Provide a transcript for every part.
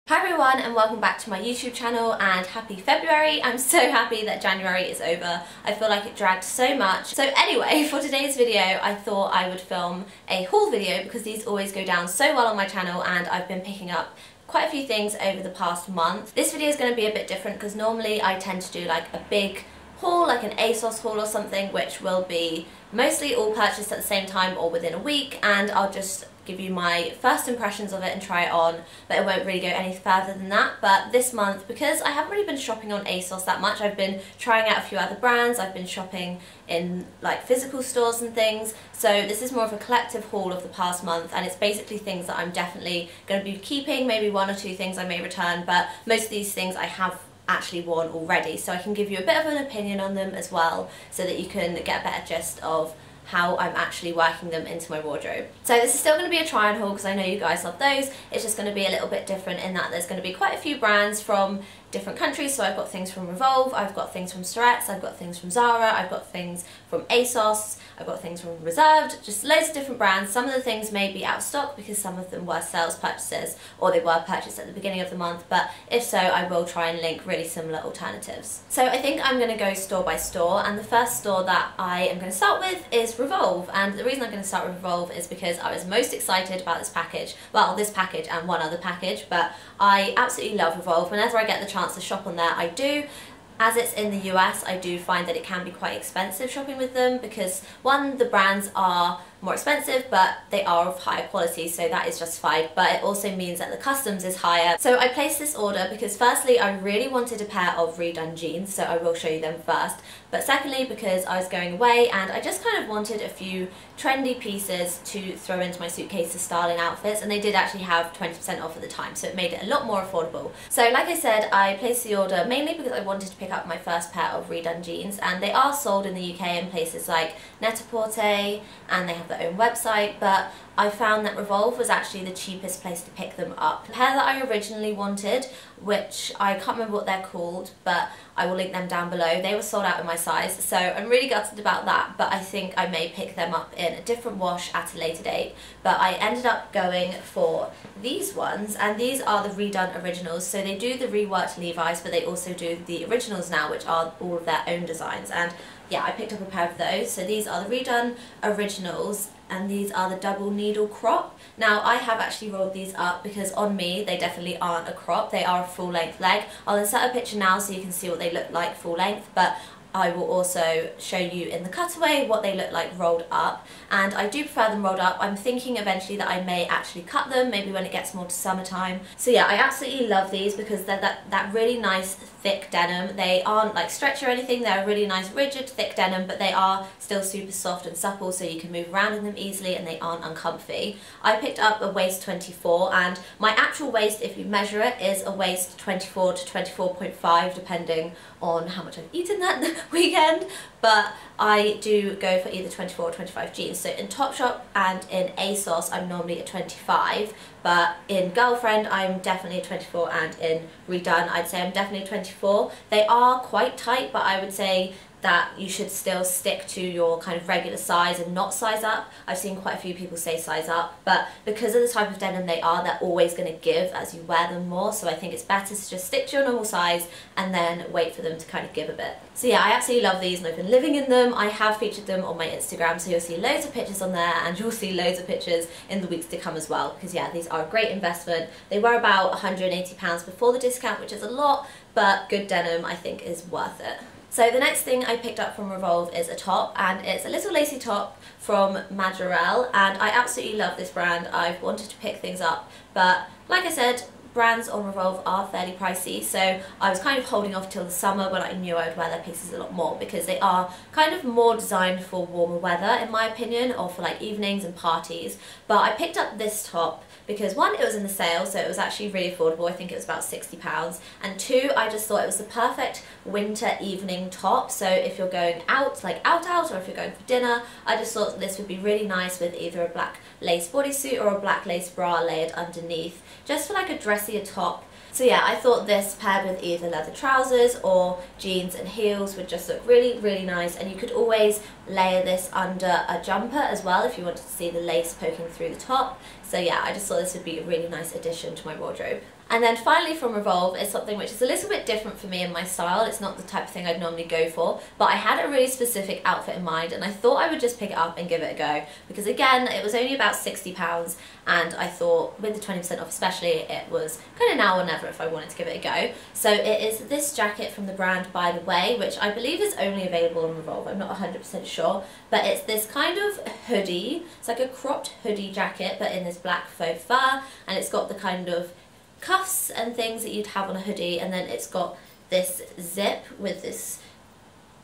Hi everyone and welcome back to my YouTube channel and happy February. I'm so happy that January is over. I feel like it dragged so much. So anyway, for today's video I thought I would film a haul video because these always go down so well on my channel and I've been picking up quite a few things over the past month. This video is going to be a bit different because normally I tend to do like a big haul, like an Asos haul or something, which will be mostly all purchased at the same time or within a week, and I'll just give you my first impressions of it and try it on, but it won't really go any further than that. But this month, because I haven't really been shopping on Asos that much, I've been trying out a few other brands, I've been shopping in like physical stores and things, so this is more of a collective haul of the past month, and it's basically things that I'm definitely going to be keeping, maybe one or two things I may return, but most of these things I have actually worn already, so I can give you a bit of an opinion on them as well, so that you can get a better gist of how I'm actually working them into my wardrobe. So this is still going to be a try on haul because I know you guys love those. It's just going to be a little bit different in that there's going to be quite a few brands from different countries. So I've got things from Revolve, I've got things from Storets, I've got things from Zara, I've got things from Asos, I've got things from Reserved, just loads of different brands. Some of the things may be out of stock because some of them were sales purchases or they were purchased at the beginning of the month, but if so, I will try and link really similar alternatives. So I think I'm going to go store by store, and the first store that I am going to start with is Revolve, and the reason I'm going to start with Revolve is because I was most excited about this package, well, this package and one other package, but I absolutely love Revolve. Whenever I get the chance to shop on there, I do. As it's in the US, I do find that it can be quite expensive shopping with them because, one, the brands are more expensive, but they are of higher quality, so that is justified, but it also means that the customs is higher. So I placed this order because firstly I really wanted a pair of redone jeans, so I will show you them first, but secondly because I was going away and I just kind of wanted a few trendy pieces to throw into my suitcase to styling outfits, and they did actually have 20% off at the time, so it made it a lot more affordable. So like I said, I placed the order mainly because I wanted to pick up my first pair of redone jeans, and they are sold in the UK in places like Net-a-Porter, and they have their own website, but I found that Revolve was actually the cheapest place to pick them up. The pair that I originally wanted, which I can't remember what they're called, but I will link them down below, they were sold out in my size, so I'm really gutted about that, but I think I may pick them up in a different wash at a later date. But I ended up going for these ones, and these are the redone originals, so they do the reworked Levi's, but they also do the originals now, which are all of their own designs, and yeah, I picked up a pair of those. So these are the redone originals, and these are the double needle crop. Now I have actually rolled these up because on me they definitely aren't a crop, they are a full length leg. I'll insert a picture now so you can see what they look like full length, but I will also show you in the cutaway what they look like rolled up, and I do prefer them rolled up. I'm thinking eventually that I may actually cut them, maybe when it gets more to summertime. So yeah, I absolutely love these because they're that really nice thick denim. They aren't like stretchy or anything, they're a really nice rigid thick denim, but they are still super soft and supple, so you can move around in them easily and they aren't uncomfy. I picked up a waist 24, and my actual waist, if you measure it, is a waist 24 to 24.5 depending on how much I've eaten that weekend, but I do go for either 24 or 25 jeans. So in Topshop and in Asos I'm normally a 25, but in Girlfriend I'm definitely a 24, and in Redone I'd say I'm definitely a 24. They are quite tight, but I would say that you should still stick to your kind of regular size and not size up. I've seen quite a few people say size up, but because of the type of denim they are, they're always going to give as you wear them more, so I think it's better to just stick to your normal size and then wait for them to kind of give a bit. So yeah, I absolutely love these and I've been living in them. I have featured them on my Instagram, so you'll see loads of pictures on there, and you'll see loads of pictures in the weeks to come as well, because yeah, these are a great investment. They were about £180 before the discount, which is a lot, but good denim I think is worth it. So the next thing I picked up from Revolve is a top, and it's a little lacy top from Majorelle, and I absolutely love this brand. I've wanted to pick things up, but like I said, brands on Revolve are fairly pricey, so I was kind of holding off till the summer when I knew I would wear their pieces a lot more, because they are kind of more designed for warmer weather in my opinion, or for like evenings and parties. But I picked up this top because, one, it was in the sale, so it was actually really affordable. I think it was about £60, and two, I just thought it was the perfect winter evening top. So if you're going out, like out, or if you're going for dinner, I just thought this would be really nice with either a black lace bodysuit or a black lace bra layered underneath, just for like a dressier top. So yeah, I thought this paired with either leather trousers or jeans and heels would just look really, really nice, and you could always layer this under a jumper as well if you wanted to see the lace poking through the top. So yeah, I just thought this would be a really nice addition to my wardrobe. And then finally from Revolve is something which is a little bit different for me in my style. It's not the type of thing I'd normally go for, but I had a really specific outfit in mind and I thought I would just pick it up and give it a go, because again, it was only about £60 and I thought with the 20% off especially, it was kind of now or never if I wanted to give it a go. So it is this jacket from the brand By the Way, which I believe is only available on Revolve, I'm not 100% sure, but it's this kind of hoodie. It's like a cropped hoodie jacket but in this black faux fur, and it's got the kind of cuffs and things that you'd have on a hoodie, and then it's got this zip with this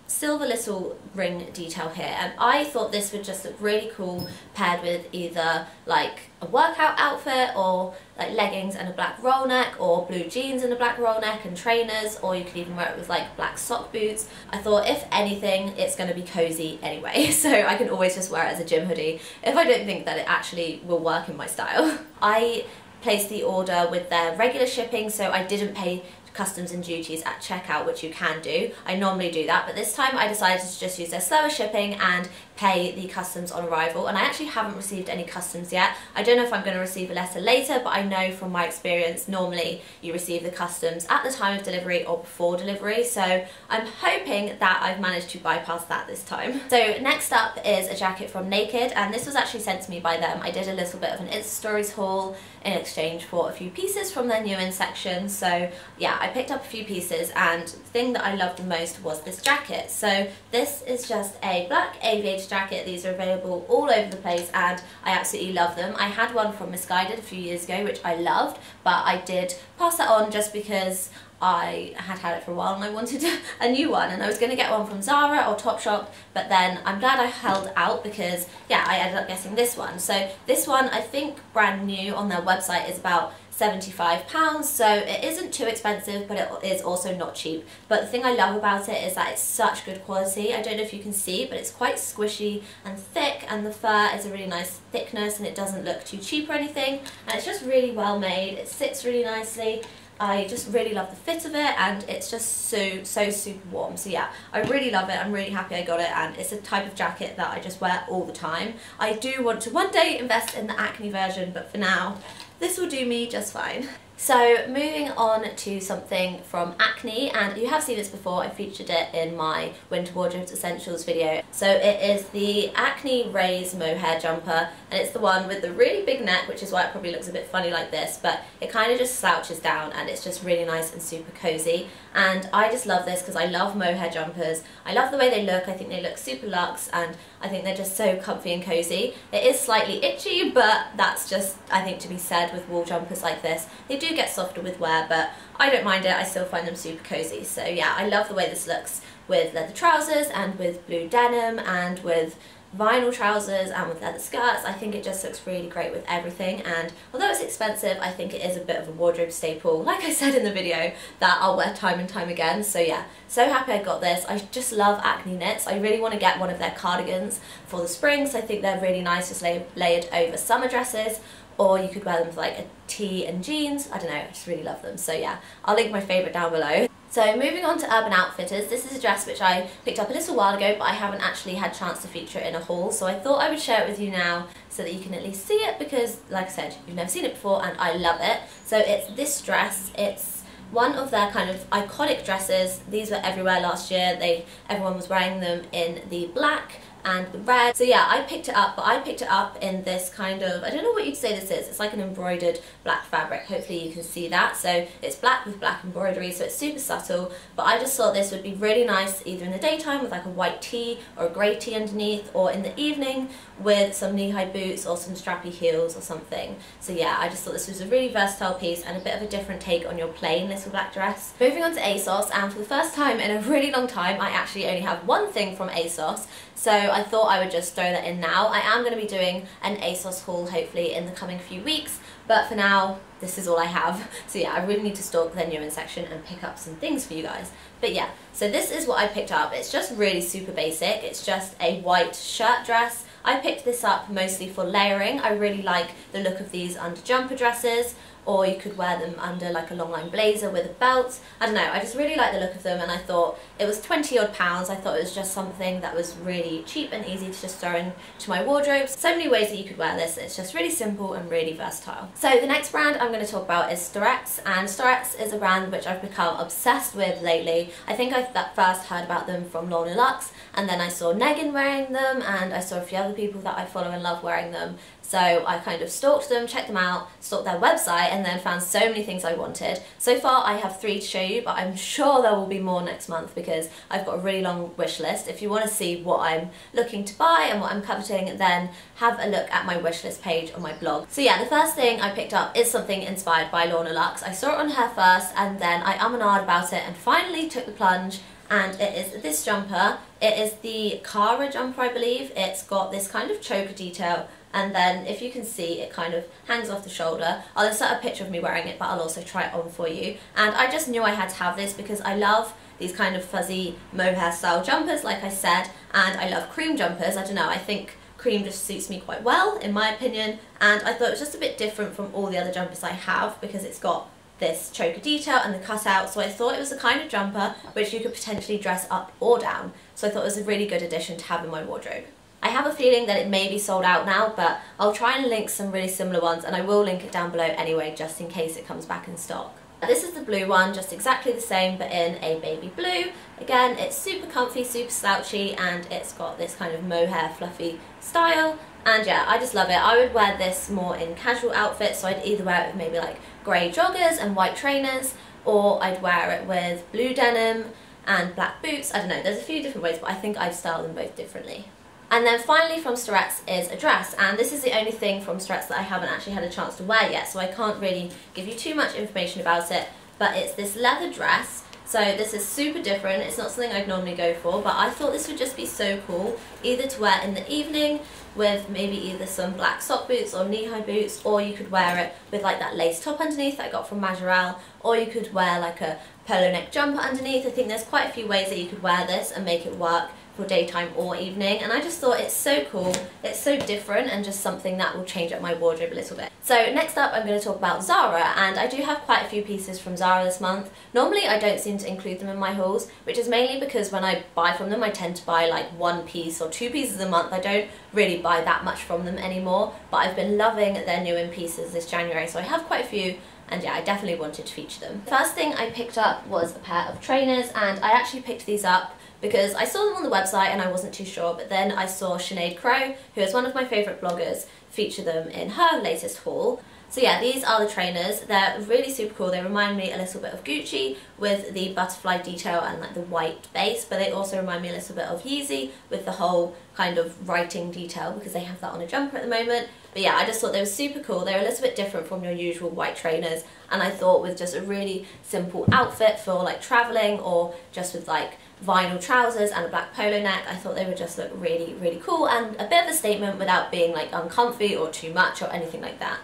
silver little ring detail here, and I thought this would just look really cool paired with either like a workout outfit or like leggings and a black roll neck, or blue jeans and a black roll neck and trainers, or you could even wear it with like black sock boots. I thought if anything it's going to be cozy anyway, so I can always just wear it as a gym hoodie if I don't think that it actually will work in my style. I placed the order with their regular shipping, so I didn't pay customs and duties at checkout, which you can do. I normally do that, but this time I decided to just use their slower shipping and pay the customs on arrival, and I actually haven't received any customs yet. I don't know if I'm going to receive a letter later, but I know from my experience normally you receive the customs at the time of delivery or before delivery, so I'm hoping that I've managed to bypass that this time. So next up is a jacket from Naked, and this was actually sent to me by them. I did a little bit of an Insta Stories haul in exchange for a few pieces from their new in section, so yeah, I picked up a few pieces, and the thing that I loved the most was this jacket. So this is just a black aviator jacket. These are available all over the place and I absolutely love them. I had one from Misguided a few years ago which I loved, but I did pass that on just because I had it for a while and I wanted a new one, and I was going to get one from Zara or Topshop, but then I'm glad I held out because yeah, I ended up getting this one. So this one, I think brand new on their website, is about £75, so it isn't too expensive, but it is also not cheap. But the thing I love about it is that it's such good quality. I don't know if you can see, but it's quite squishy and thick, and the fur is a really nice thickness and it doesn't look too cheap or anything, and it's just really well made. It sits really nicely. I just really love the fit of it, and it's just so super warm. So yeah, I really love it. I'm really happy I got it, and it's a type of jacket that I just wear all the time. I do want to one day invest in the Acne version, but for now this will do me just fine. So moving on to something from Acne, and you have seen this before, I featured it in my Winter Wardrobes Essentials video. So it is the Acne Raise Mohair Jumper, and it's the one with the really big neck, which is why it probably looks a bit funny like this, but it kind of just slouches down and it's just really nice and super cozy. And I just love this because I love mohair jumpers. I love the way they look. I think they look super luxe, and I think they're just so comfy and cozy. It is slightly itchy, but that's just, I think, to be said with wool jumpers like this. They do get softer with wear, but I don't mind it. I still find them super cozy. So yeah, I love the way this looks with leather trousers and with blue denim and with vinyl trousers and with leather skirts. I think it just looks really great with everything, and although it's expensive, I think it is a bit of a wardrobe staple, like I said in the video, that I'll wear time and time again. So yeah, so happy I got this. I just love Acne knits. I really want to get one of their cardigans for the spring, so I think they're really nice, just layered over summer dresses, or you could wear them with like a tee and jeans. I don't know, I just really love them. So yeah, I'll link my favourite down below. So moving on to Urban Outfitters, this is a dress which I picked up a little while ago, but I haven't actually had a chance to feature it in a haul, so I thought I would share it with you now so that you can at least see it, because like I said, you've never seen it before and I love it. So it's this dress. It's one of their kind of iconic dresses. These were everywhere last year. Everyone was wearing them in the black and the red. So yeah, I picked it up, but I picked it up in this kind of, I don't know what you'd say this is. It's like an embroidered black fabric. Hopefully you can see that. So it's black with black embroidery, so it's super subtle, but I just thought this would be really nice either in the daytime with like a white tee or a grey tee underneath, or in the evening with some knee-high boots or some strappy heels or something. So yeah, I just thought this was a really versatile piece and a bit of a different take on your plain little black dress. Moving on to Asos, and for the first time in a really long time, I actually only have one thing from Asos. So I thought I would just throw that in now. I am going to be doing an Asos haul hopefully in the coming few weeks, but for now this is all I have. So yeah, I really need to stalk their new in section and pick up some things for you guys. But yeah, so this is what I picked up. It's just really super basic. It's just a white shirt dress. I picked this up mostly for layering. I really like the look of these under jumper dresses, or you could wear them under like a long line blazer with a belt. I don't know, I just really like the look of them, and I thought it was 20 odd pounds. I thought it was just something that was really cheap and easy to just throw into my wardrobe. So many ways that you could wear this. It's just really simple and really versatile. So the next brand I'm going to talk about is Storets, and Storets is a brand which I've become obsessed with lately. I think I first heard about them from Lorna Luxe, and then I saw Negan wearing them, and I saw a few other people that I follow and love wearing them. So I kind of stalked them, checked them out, stalked their website, and then found so many things I wanted. So far I have 3 to show you, but I'm sure there will be more next month because I've got a really long wish list. If you want to see what I'm looking to buy and what I'm coveting, then have a look at my wish list page on my blog. So yeah, the first thing I picked up is something inspired by Lorna Luxe. I saw it on her first, and then I and ahed about it and finally took the plunge. And it is this jumper. It is the Cara jumper, I believe. It's got this kind of choker detail, and then if you can see, it kind of hangs off the shoulder. I'll insert a picture of me wearing it, but I'll also try it on for you. And I just knew I had to have this because I love these kind of fuzzy mohair style jumpers, like I said, and I love cream jumpers. I don't know, I think cream just suits me quite well, in my opinion, and I thought it was just a bit different from all the other jumpers I have because it's got this choker detail and the cutout, so I thought it was the kind of jumper which you could potentially dress up or down. So I thought it was a really good addition to have in my wardrobe. I have a feeling that it may be sold out now, but I'll try and link some really similar ones, and I will link it down below anyway, just in case it comes back in stock. This is the blue one, just exactly the same but in a baby blue. Again, it's super comfy, super slouchy, and it's got this kind of mohair fluffy style. And yeah, I just love it. I would wear this more in casual outfits, so I'd either wear it with maybe like grey joggers and white trainers, or I'd wear it with blue denim and black boots. I don't know, there's a few different ways, but I think I'd style them both differently. And then finally from Storets is a dress, and this is the only thing from Storets that I haven't actually had a chance to wear yet, so I can't really give you too much information about it, but it's this leather dress. So this is super different. It's not something I'd normally go for, but I thought this would just be so cool, either to wear in the evening with maybe either some black sock boots or knee-high boots, or you could wear it with like that lace top underneath that I got from Majorelle, or you could wear like a polo neck jumper underneath. I think there's quite a few ways that you could wear this and make it work for daytime or evening, and I just thought it's so cool, it's so different, and just something that will change up my wardrobe a little bit. So next up I'm going to talk about Zara, and I do have quite a few pieces from Zara this month. Normally I don't seem to include them in my hauls, which is mainly because when I buy from them I tend to buy like 1 piece or 2 pieces a month. I don't really buy that much from them anymore, but I've been loving their new in pieces this January, so I have quite a few. And yeah, I definitely wanted to feature them. The first thing I picked up was a pair of trainers, and I actually picked these up because I saw them on the website and I wasn't too sure, but then I saw Sinead Crow, who is one of my favourite bloggers, feature them in her latest haul. So yeah, these are the trainers. They're really super cool. They remind me a little bit of Gucci with the butterfly detail and like the white base, but they also remind me a little bit of Yeezy with the whole kind of writing detail because they have that on a jumper at the moment. But yeah, I just thought they were super cool. They're a little bit different from your usual white trainers, and I thought with just a really simple outfit for like travelling or just with like vinyl trousers and a black polo neck, I thought they would just look really, really cool and a bit of a statement without being like uncomfy or too much or anything like that.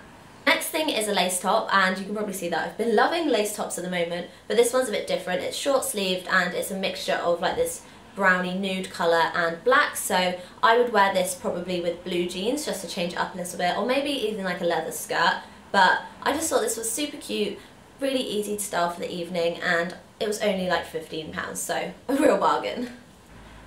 Next thing is a lace top, and you can probably see that I've been loving lace tops at the moment, but this one's a bit different. It's short sleeved and it's a mixture of like this browny nude colour and black, so I would wear this probably with blue jeans just to change it up a little bit, or maybe even like a leather skirt. But I just thought this was super cute, really easy to style for the evening, and it was only like £15, so a real bargain.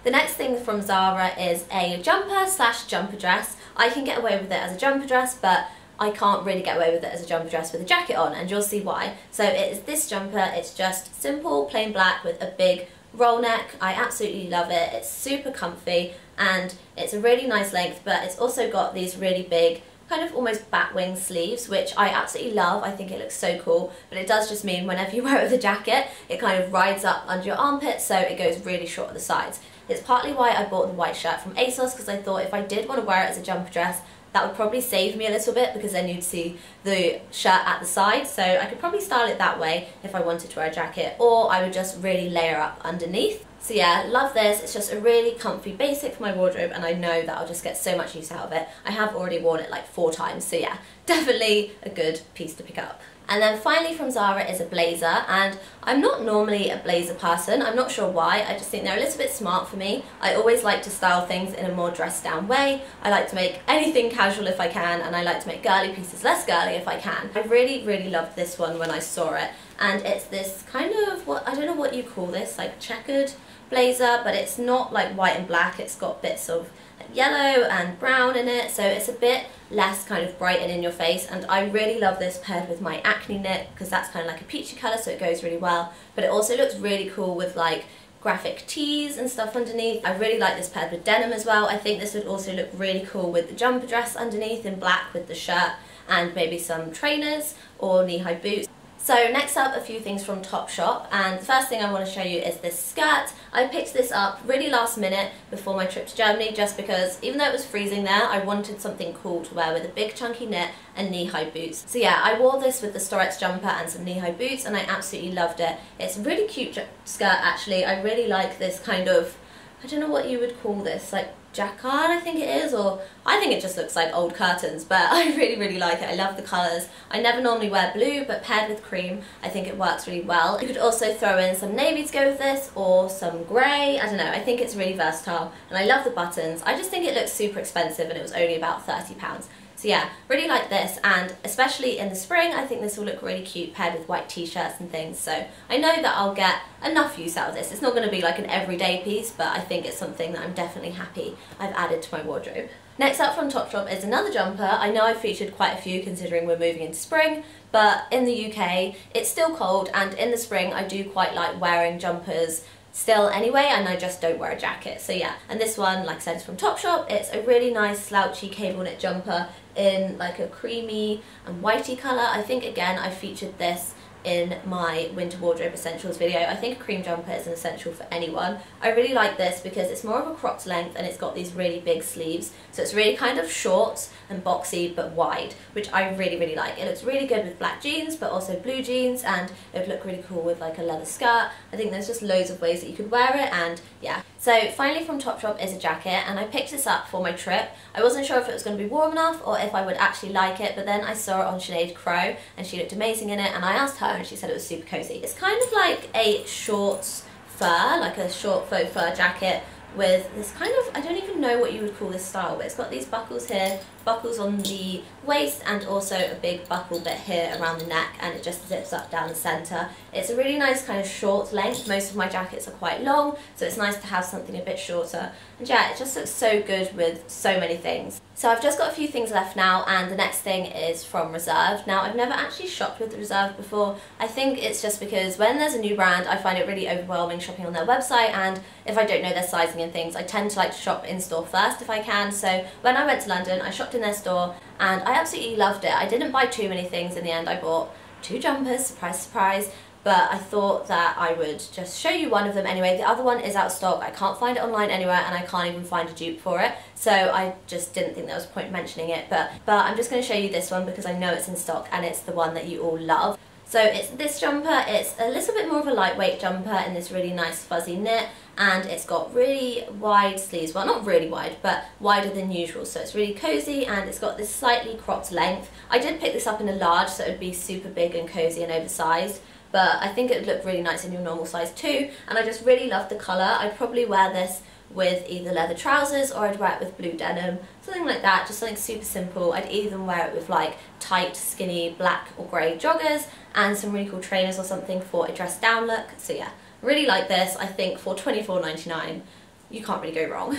The next thing from Zara is a jumper slash jumper dress. I can get away with it as a jumper dress, but I can't really get away with it as a jumper dress with a jacket on, and you'll see why. So it is this jumper. It's just simple plain black with a big roll neck. I absolutely love it. It's super comfy and it's a really nice length, but it's also got these really big kind of almost batwing sleeves, which I absolutely love. I think it looks so cool, but it does just mean whenever you wear it with a jacket it kind of rides up under your armpit, so it goes really short at the sides. It's partly why I bought the white shirt from Asos, because I thought if I did want to wear it as a jumper dress, that would probably save me a little bit, because then you'd see the shirt at the side, so I could probably style it that way if I wanted to wear a jacket, or I would just really layer up underneath. So yeah, love this. It's just a really comfy basic for my wardrobe, and I know that I'll just get so much use out of it. I have already worn it like 4 times, so yeah, definitely a good piece to pick up. And then finally from Zara is a blazer, and I'm not normally a blazer person. I'm not sure why, I just think they're a little bit smart for me. I always like to style things in a more dressed down way. I like to make anything casual if I can, and I like to make girly pieces less girly if I can. I really loved this one when I saw it, and it's this kind of, I don't know what you call this, like checkered blazer, but it's not like white and black. It's got bits of yellow and brown in it, so it's a bit less kind of bright and in your face, and I really love this paired with my Acne knit because that's kind of like a peachy colour, so it goes really well, but it also looks really cool with like graphic tees and stuff underneath. I really like this paired with denim as well. I think this would also look really cool with the jumper dress underneath in black with the shirt and maybe some trainers or knee-high boots. So next up, a few things from Topshop, and the first thing I want to show you is this skirt. I picked this up really last minute before my trip to Germany just because even though it was freezing there, I wanted something cool to wear with a big chunky knit and knee-high boots. So yeah, I wore this with the Storets jumper and some knee-high boots and I absolutely loved it. It's a really cute skirt actually. I really like this kind of, I don't know what you would call this, like jacquard I think it is, or I think it just looks like old curtains, but I really like it. I love the colours. I never normally wear blue, but paired with cream I think it works really well. You could also throw in some navy to go with this or some grey, I don't know, I think it's really versatile and I love the buttons. I just think it looks super expensive and it was only about £30. So yeah, really like this, and especially in the spring I think this will look really cute paired with white t-shirts and things, so I know that I'll get enough use out of this. It's not going to be like an everyday piece, but I think it's something that I'm definitely happy I've added to my wardrobe. Next up from Topshop is another jumper. I know I've featured quite a few considering we're moving into spring, but in the UK it's still cold, and in the spring I do quite like wearing jumpers still anyway, and I just don't wear a jacket. So yeah, and this one, like I said, is from Topshop. It's a really nice slouchy cable knit jumper in like a creamy and whitey colour. I think again I featured this in my winter wardrobe essentials video. I think a cream jumper is an essential for anyone. I really like this because it's more of a cropped length and it's got these really big sleeves, so it's really kind of short and boxy but wide, which I really like. It looks really good with black jeans but also blue jeans, and it would look really cool with like a leather skirt. I think there's just loads of ways that you could wear it, and yeah. So finally from Topshop is a jacket, and I picked this up for my trip. I wasn't sure if it was going to be warm enough or if I would actually like it, but then I saw it on Sinead Crow and she looked amazing in it, and I asked her and she said it was super cozy. It's kind of like a short fur, like a short faux fur jacket with this kind of, I don't even know what you would call this style, but it's got these buckles here, buckles on the waist, and also a big buckle bit here around the neck, and it just zips up down the centre. It's a really nice kind of short length. Most of my jackets are quite long, so it's nice to have something a bit shorter. And yeah, it just looks so good with so many things. So I've just got a few things left now, and the next thing is from Reserve. Now, I've never actually shopped with Reserve before. I think it's just because when there's a new brand, I find it really overwhelming shopping on their website, and if I don't know their sizing and things, I tend to like to shop in store first if I can. So when I went to London, I shopped in their store and I absolutely loved it. I didn't buy too many things in the end. I bought 2 jumpers, surprise surprise, but I thought that I would just show you one of them anyway. The other one is out of stock. I can't find it online anywhere, and I can't even find a dupe for it, so I just didn't think there was a point mentioning it, but I'm just going to show you this one because I know it's in stock and it's the one that you all love. So it's this jumper. It's a little bit more of a lightweight jumper in this really nice fuzzy knit, and it's got really wide sleeves. Well, not really wide, but wider than usual, so it's really cozy, and it's got this slightly cropped length. I did pick this up in a large, so it would be super big and cozy and oversized, but I think it would look really nice in your normal size too, and I just really love the colour. I'd probably wear this with either leather trousers or I'd wear it with blue denim, something like that, just something super simple. I'd even wear it with like tight, skinny, black or grey joggers and some really cool trainers or something for a dressed down look. So yeah, really like this. I think for £24.99 you can't really go wrong.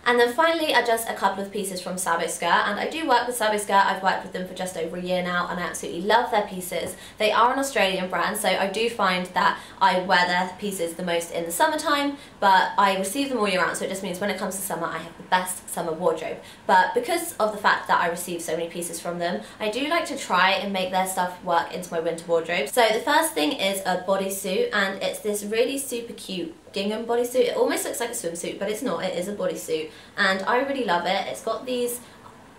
And then finally are just a couple of pieces from Sabo Skirt, and I do work with Sabo Skirt. I've worked with them for just over a year now and I absolutely love their pieces. They are an Australian brand, so I do find that I wear their pieces the most in the summertime, but I receive them all year round, so it just means when it comes to summer I have the best summer wardrobe. But because of the fact that I receive so many pieces from them, I do like to try and make their stuff work into my winter wardrobe. So the first thing is a bodysuit, and it's this really super cute gingham bodysuit. It almost looks like a swimsuit, but it's not. It is a bodysuit, and I really love it. It's got these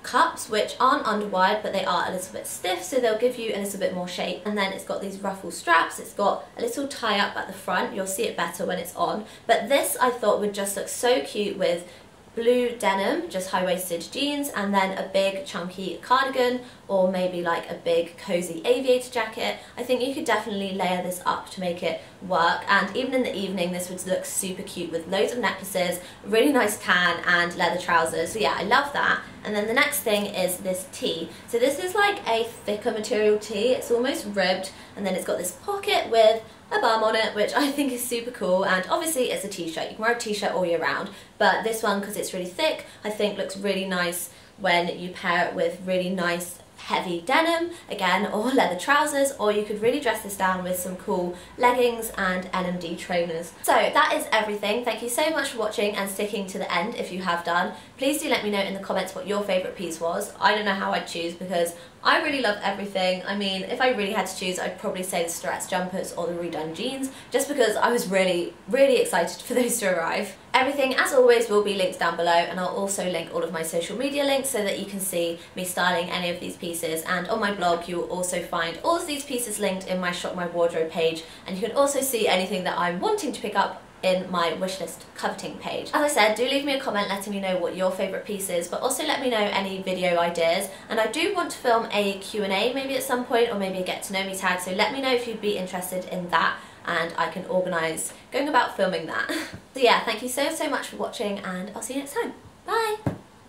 cups which aren't underwired, but they are a little bit stiff, so they'll give you a little bit more shape. And then it's got these ruffle straps. It's got a little tie up at the front. You'll see it better when it's on, but this I thought would just look so cute with blue denim, just high-waisted jeans, and then a big chunky cardigan or maybe like a big cozy aviator jacket, I think you could definitely layer this up to make it work. And even in the evening this would look super cute with loads of necklaces, really nice tan and leather trousers. So yeah, I love that. And then the next thing is this tee. So this is like a thicker material tee. It's almost ribbed, and then it's got this pocket with a bum on it, which I think is super cool. And obviously it's a t-shirt, you can wear a t-shirt all year round, but this one, because it's really thick, I think looks really nice when you pair it with really nice heavy denim again, or leather trousers, or you could really dress this down with some cool leggings and NMD trainers. So that is everything. Thank you so much for watching and sticking to the end if you have done. Please do let me know in the comments what your favourite piece was. I don't know how I'd choose because I really love everything. I mean, if I really had to choose, I'd probably say the Storets jumpers or the redone jeans, just because I was really excited for those to arrive. Everything, as always, will be linked down below, and I'll also link all of my social media links so that you can see me styling any of these pieces. And on my blog you will also find all of these pieces linked in my Shop My Wardrobe page, and you can also see anything that I'm wanting to pick up in my wishlist coveting page. As I said, do leave me a comment letting me know what your favourite piece is, but also let me know any video ideas. And I do want to film a Q&A maybe at some point, or maybe a get to know me tag, so let me know if you'd be interested in that, and I can organise going about filming that. So yeah, thank you so much for watching, and I'll see you next time. Bye!